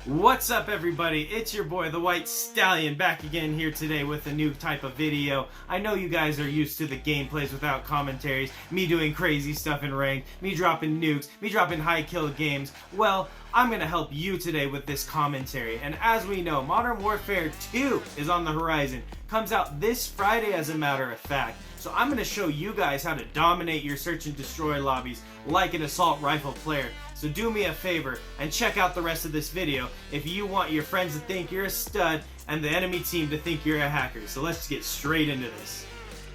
What's up, everybody? It's your boy the White Stallion back again here today with a new type of video. I know you guys are used to the gameplays without commentaries, me doing crazy stuff in ranked, me dropping nukes, me dropping high kill games. Well, I'm gonna help you today with this commentary. And as we know, Modern Warfare 2 is on the horizon. Comes out this Friday, as a matter of fact. So I'm gonna show you guys how to dominate your search and destroy lobbies like an assault rifle player. So do me a favor and check out the rest of this video if you want your friends to think you're a stud and the enemy team to think you're a hacker. So let's get straight into this.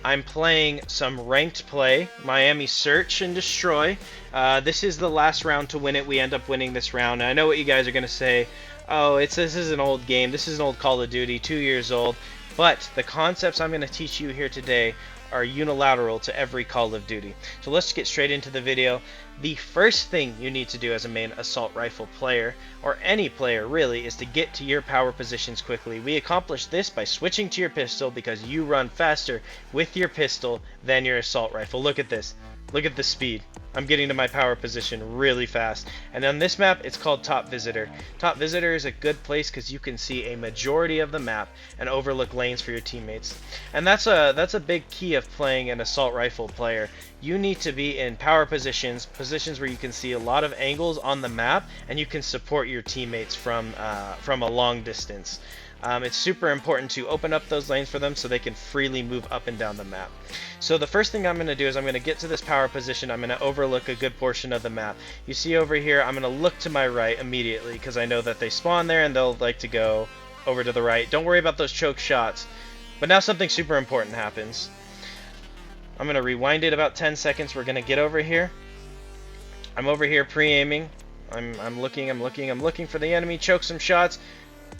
I'm playing some ranked play, Miami Search and Destroy. This is the last round to win it. We end up winning this round. And I know what you guys are going to say. Oh, this is an old game. This is an old Call of Duty, 2 years old. But the concepts I'm going to teach you here today are unilateral to every Call of Duty. So let's get straight into the video. The first thing you need to do as a main assault rifle player, or any player really, is to get to your power positions quickly. We accomplish this by switching to your pistol because you run faster with your pistol than your assault rifle. Look at this. Look at the speed. I'm getting to my power position really fast. And on this map, it's called Top Visitor. Top Visitor is a good place because you can see a majority of the map and overlook lanes for your teammates. And that's a big key of playing an assault rifle player. You need to be in power positions, positions where you can see a lot of angles on the map and you can support your teammates from a long distance. It's super important to open up those lanes for them so they can freely move up and down the map. So the first thing I'm going to do is I'm going to get to this power position. I'm going to overlook a good portion of the map. You see over here, I'm going to look to my right immediately because I know that they spawn there and they'll like to go over to the right. Don't worry about those choke shots. But now something super important happens. I'm going to rewind it about 10 seconds. We're going to get over here. I'm over here pre-aiming. I'm looking for the enemy, choke some shots.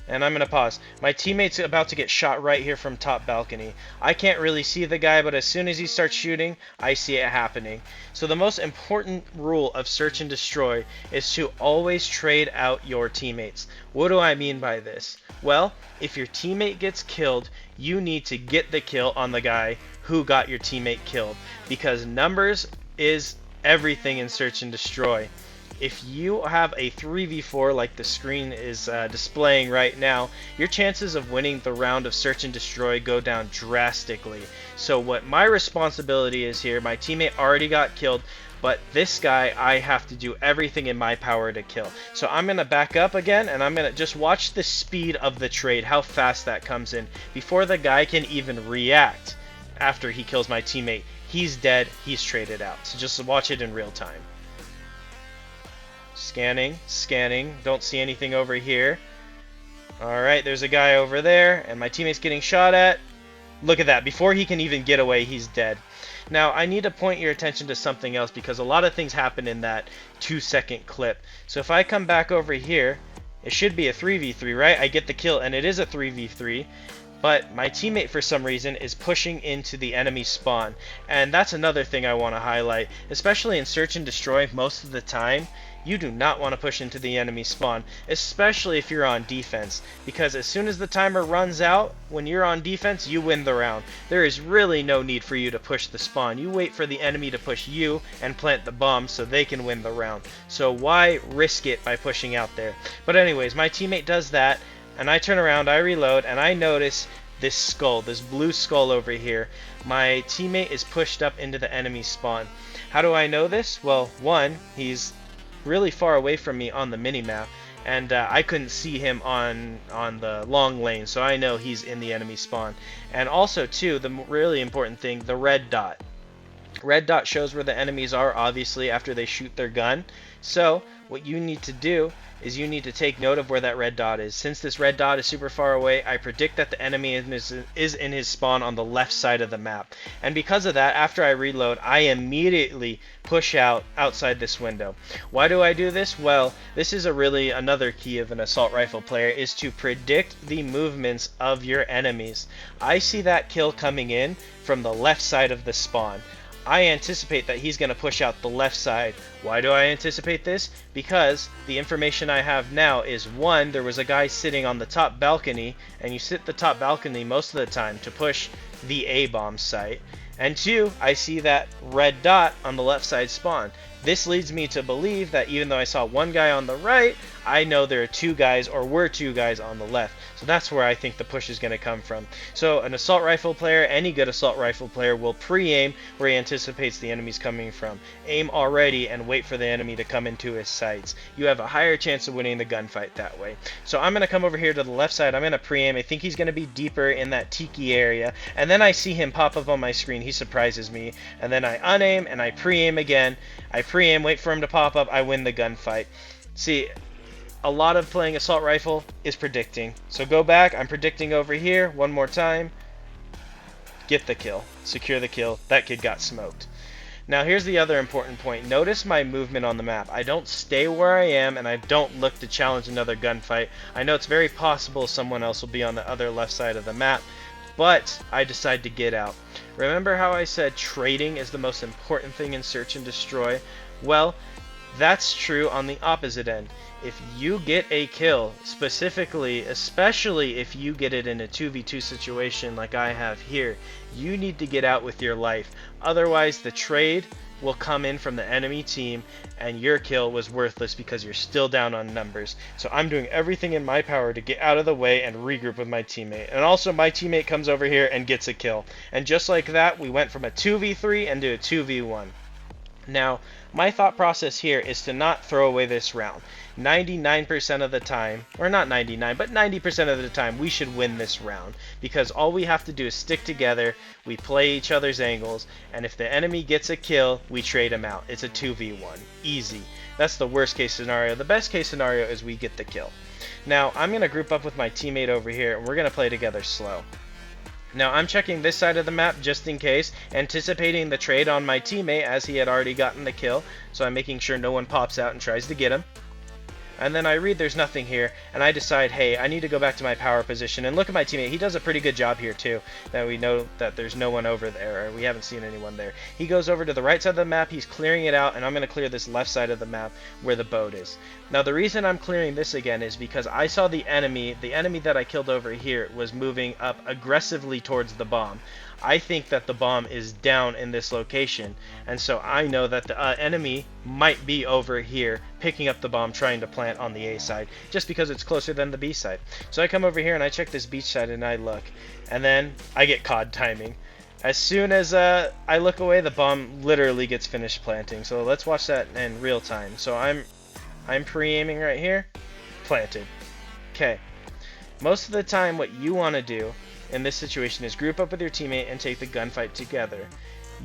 And I'm going to pause. My teammate's about to get shot right here from top balcony. I can't really see the guy, but as soon as he starts shooting, I see it happening. So the most important rule of search and destroy is to always trade out your teammates. What do I mean by this? Well, if your teammate gets killed, you need to get the kill on the guy who got your teammate killed. Because numbers is everything in search and destroy. If you have a 3v4 like the screen is displaying right now, your chances of winning the round of search and destroy go down drastically. So what my responsibility is here, my teammate already got killed, but this guy I have to do everything in my power to kill. So I'm going to back up again and I'm going to just watch the speed of the trade, how fast that comes in. Before the guy can even react after he kills my teammate, he's dead, he's traded out. So just watch it in real time. Scanning, don't see anything over here. Alright, there's a guy over there, and my teammate's getting shot at. Look at that, before he can even get away, he's dead. Now, I need to point your attention to something else, because a lot of things happen in that 2-second clip. So if I come back over here, it should be a 3v3, right? I get the kill, and it is a 3v3. But my teammate, for some reason, is pushing into the enemy spawn. And that's another thing I want to highlight. Especially in search and destroy, most of the time, you do not want to push into the enemy spawn. Especially if you're on defense. Because as soon as the timer runs out, when you're on defense, you win the round. There is really no need for you to push the spawn. You wait for the enemy to push you and plant the bomb so they can win the round. So why risk it by pushing out there? But anyways, my teammate does that. And I turn around, I reload, and I notice this skull, this blue skull over here. My teammate is pushed up into the enemy spawn. How do I know this? Well, one, he's really far away from me on the minimap, and I couldn't see him on the long lane, so I know he's in the enemy spawn. And also, too, the really important thing, the red dot. Red dot shows where the enemies are, obviously, after they shoot their gun. So, what you need to do is you need to take note of where that red dot is. Since this red dot is super far away, I predict that the enemy is in his spawn on the left side of the map. And because of that, after I reload, I immediately push outside this window. Why do I do this? Well, this is another key of an assault rifle player, is to predict the movements of your enemies. I see that kill coming in from the left side of the spawn. I anticipate that he's going to push out the left side. Why do I anticipate this? Because the information I have now is, one, there was a guy sitting on the top balcony, and you sit the top balcony most of the time to push the A-bomb site. And two, I see that red dot on the left side spawn. This leads me to believe that even though I saw one guy on the right, I know there are two guys, or were two guys on the left. So that's where I think the push is going to come from. So an assault rifle player, any good assault rifle player, will pre-aim where he anticipates the enemy's coming from. Aim already and wait for the enemy to come into his sights. You have a higher chance of winning the gunfight that way. So I'm going to come over here to the left side. I'm going to pre-aim. I think he's going to be deeper in that tiki area. And then I see him pop up on my screen. He surprises me. And then I unaim and I pre-aim again. I pre-aim, wait for him to pop up. I win the gunfight. See, a lot of playing assault rifle is predicting. So go back. I'm predicting over here one more time. Get the kill. Secure the kill. That kid got smoked. Now here's the other important point. Notice my movement on the map. I don't stay where I am, and I don't look to challenge another gunfight. I know it's very possible someone else will be on the other left side of the map, but I decide to get out. Remember how I said trading is the most important thing in Search and Destroy? Well, that's true on the opposite end. If you get a kill, specifically, especially if you get it in a 2v2 situation like I have here, you need to get out with your life. Otherwise, the trade will come in from the enemy team and your kill was worthless because you're still down on numbers. So I'm doing everything in my power to get out of the way and regroup with my teammate. And also my teammate comes over here and gets a kill. And just like that, we went from a 2v3 into a 2v1. Now, my thought process here is to not throw away this round. 99% of the time, or not 99, but 90% of the time, we should win this round. Because all we have to do is stick together, we play each other's angles, and if the enemy gets a kill, we trade him out. It's a 2v1. Easy. That's the worst case scenario. The best case scenario is we get the kill. Now, I'm going to group up with my teammate over here, and we're going to play together slow. Now I'm checking this side of the map just in case, anticipating the trade on my teammate as he had already gotten the kill, so I'm making sure no one pops out and tries to get him. And then I read there's nothing here, and I decide, hey, I need to go back to my power position and look at my teammate. He does a pretty good job here too, that we know that there's no one over there, or we haven't seen anyone there. He goes over to the right side of the map, he's clearing it out, and I'm going to clear this left side of the map where the boat is. Now the reason I'm clearing this again is because I saw the enemy that I killed over here was moving up aggressively towards the bomb. I think that the bomb is down in this location, and so I know that the enemy might be over here picking up the bomb trying to plant on the A side just because it's closer than the B side. So I come over here and I check this beach side and I look, and then I get COD timing. As soon as I look away, the bomb literally gets finished planting. So let's watch that in real time. So I'm pre-aiming right here, planted. Okay. Most of the time what you want to do in this situation is group up with your teammate and take the gunfight together.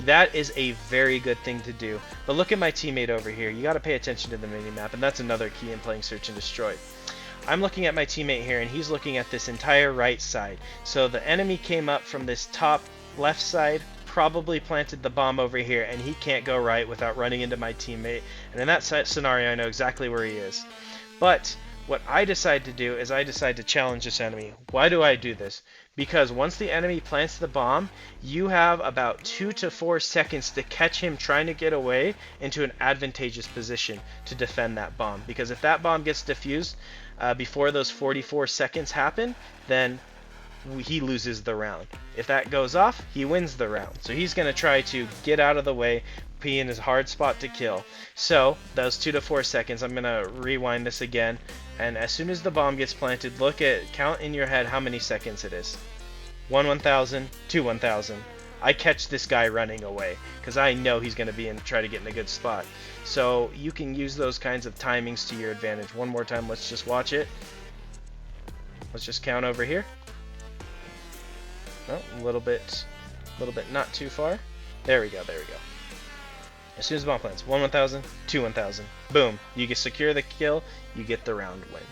That is a very good thing to do. But look at my teammate over here. You got to pay attention to the minimap, and that's another key in playing Search and Destroy. I'm looking at my teammate here, and he's looking at this entire right side. So the enemy came up from this top left side, probably planted the bomb over here, and he can't go right without running into my teammate. And in that scenario, I know exactly where he is. But what I decide to do is I decide to challenge this enemy. Why do I do this? Because once the enemy plants the bomb, you have about 2 to 4 seconds to catch him trying to get away into an advantageous position to defend that bomb. Because if that bomb gets defused before those 44 seconds happen, then he loses the round. If that goes off, he wins the round. So he's going to try to get out of the way, be in his hard spot to kill. So those 2 to 4 seconds, I'm going to rewind this again. And as soon as the bomb gets planted, count in your head how many seconds it is. 1 1000, 2 1000. I catch this guy running away because I know he's going to try to get in a good spot. So you can use those kinds of timings to your advantage. One more time, let's just watch it. Let's just count over here. Oh, a little bit not too far. There we go. As soon as the bomb plants, 1 1000, 2 1000. Boom. You can secure the kill, you get the round win.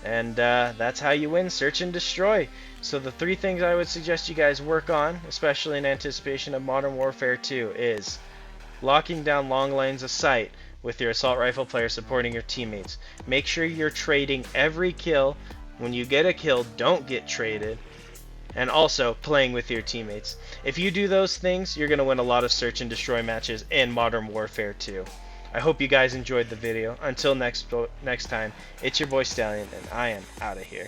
And that's how you win Search and Destroy. So the 3 things I would suggest you guys work on, especially in anticipation of Modern Warfare 2, is locking down long lanes of sight with your assault rifle player supporting your teammates. Make sure you're trading every kill. When you get a kill, don't get traded. And also playing with your teammates. If you do those things, you're going to win a lot of Search and Destroy matches in Modern Warfare 2. I hope you guys enjoyed the video. Until next time, it's your boy Stallion, and I am out of here.